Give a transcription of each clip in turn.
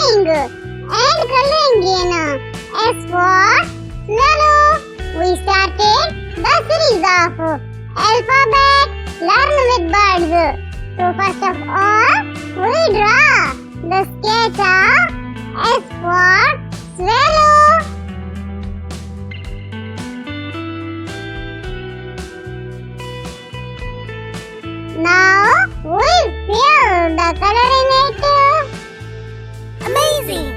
drawing and coloring game. S for swallow. We started the series of alphabet learn with birds. So first of all, we draw the sketch of S for swallow. Now we fill the color in it. Amazing!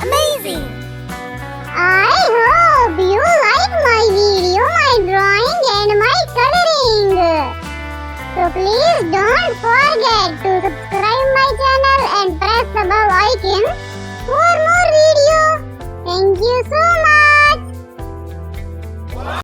Amazing! I hope you like my video, my drawing and my coloring. So please don't forget to subscribe my channel and press the bell icon for more videos. Thank you so much.